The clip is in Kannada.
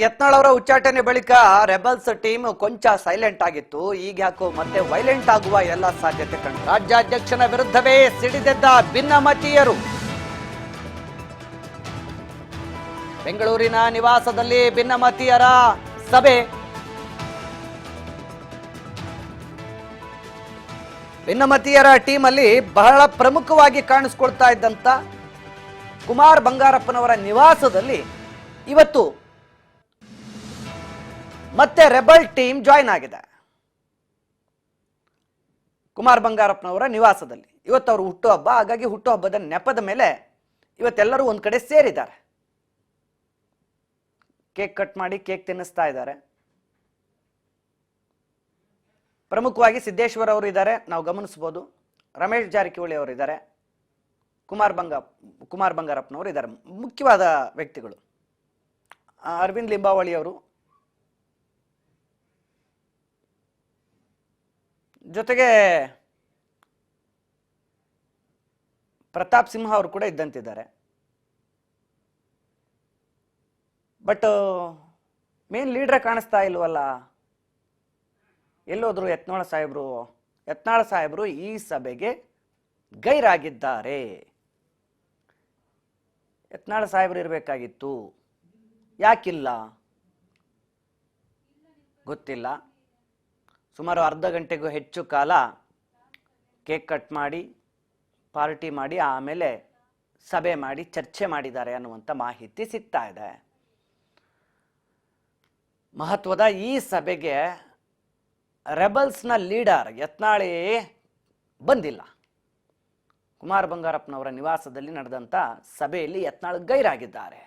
ಯತ್ನಾಳ್ ಅವರ ಉಚ್ಚಾಟನೆ ಬಳಿಕ ರೆಬಲ್ಸ್ ಟೀಮ್ ಕೊಂಚ ಸೈಲೆಂಟ್ ಆಗಿತ್ತು. ಈಗ ಯಾಕೋ ಮತ್ತೆ ವೈಲೆಂಟ್ ಆಗುವ ಎಲ್ಲ ಸಾಧ್ಯತೆ ಕಂಡು ರಾಜ್ಯಾಧ್ಯಕ್ಷನ ವಿರುದ್ಧವೇ ಸಿಡಿದೆದ್ದ ಭಿನ್ನಮತೀಯರು. ಬೆಂಗಳೂರಿನ ನಿವಾಸದಲ್ಲಿ ಭಿನ್ನಮತೀಯರ ಸಭೆ. ಭಿನ್ನಮತೀಯರ ಟೀಮ್ ಅಲ್ಲಿ ಬಹಳ ಪ್ರಮುಖವಾಗಿ ಕಾಣಿಸ್ಕೊಳ್ತಾ ಇದ್ದಂತ ಕುಮಾರ್ ಬಂಗಾರಪ್ಪನವರ ನಿವಾಸದಲ್ಲಿ ಇವತ್ತು ಮತ್ತೆ ರೆಬಲ್ ಟೀಮ್ ಜಾಯಿನ್ ಆಗಿದೆ. ಕುಮಾರ್ ಬಂಗಾರಪ್ಪನವರ ನಿವಾಸದಲ್ಲಿ ಇವತ್ತು ಅವರು ಹುಟ್ಟುಹಬ್ಬ, ಹಾಗಾಗಿ ಹುಟ್ಟುಹಬ್ಬದ ನೆಪದ ಮೇಲೆ ಇವತ್ತೆಲ್ಲರೂ ಒಂದ್ ಕಡೆ ಸೇರಿದ್ದಾರೆ. ಕೇಕ್ ಕಟ್ ಮಾಡಿ ಕೇಕ್ ತಿನ್ನಿಸ್ತಾ ಇದ್ದಾರೆ. ಪ್ರಮುಖವಾಗಿ ಸಿದ್ದೇಶ್ವರ್ ಅವರು ಇದ್ದಾರೆ, ನಾವು ಗಮನಿಸಬಹುದು. ರಮೇಶ್ ಜಾರಕಿಹೊಳಿ ಅವರು ಇದ್ದಾರೆ, ಕುಮಾರ್ ಬಂಗಾರಪ್ಪನವರು ಇದ್ದಾರೆ, ಮುಖ್ಯವಾದ ವ್ಯಕ್ತಿಗಳು. ಅರವಿಂದ್ ಲಿಂಬಾವಳಿ ಅವರು, ಜೊತೆಗೆ ಪ್ರತಾಪ್ ಸಿಂಹ ಅವರು ಕೂಡ ಇದ್ದಂತಿದ್ದಾರೆ. ಬಟ್ ಮೇನ್ ಲೀಡರ್ ಕಾಣಿಸ್ತಾ ಇಲ್ವಲ್ಲ, ಎಲ್ಲೋದ್ರು ಯತ್ನಾಳ್ ಸಾಹೇಬರು ಈ ಸಭೆಗೆ ಗೈರಾಗಿದ್ದಾರೆ. ಯತ್ನಾಳ್ ಸಾಹೇಬರು ಇರಬೇಕಾಗಿತ್ತು, ಯಾಕಿಲ್ಲ ಗೊತ್ತಿಲ್ಲ. ಸುಮಾರು ಅರ್ಧ ಗಂಟೆಗೂ ಹೆಚ್ಚು ಕಾಲ ಕೇಕ್ ಕಟ್ ಮಾಡಿ ಪಾರ್ಟಿ ಮಾಡಿ ಆಮೇಲೆ ಸಭೆ ಮಾಡಿ ಚರ್ಚೆ ಮಾಡಿದ್ದಾರೆ ಅನ್ನುವಂಥ ಮಾಹಿತಿ ಸಿಗ್ತಾ ಇದೆ. ಮಹತ್ವದ ಈ ಸಭೆಗೆ ರೆಬಲ್ಸ್ನ ಲೀಡರ್ ಯತ್ನಾಳೇ ಬಂದಿಲ್ಲ. ಕುಮಾರ್ ಬಂಗಾರಪ್ಪನವರ ನಿವಾಸದಲ್ಲಿ ನಡೆದಂಥ ಸಭೆಯಲ್ಲಿ ಯತ್ನಾಳ್ ಗೈರಾಗಿದ್ದಾರೆ.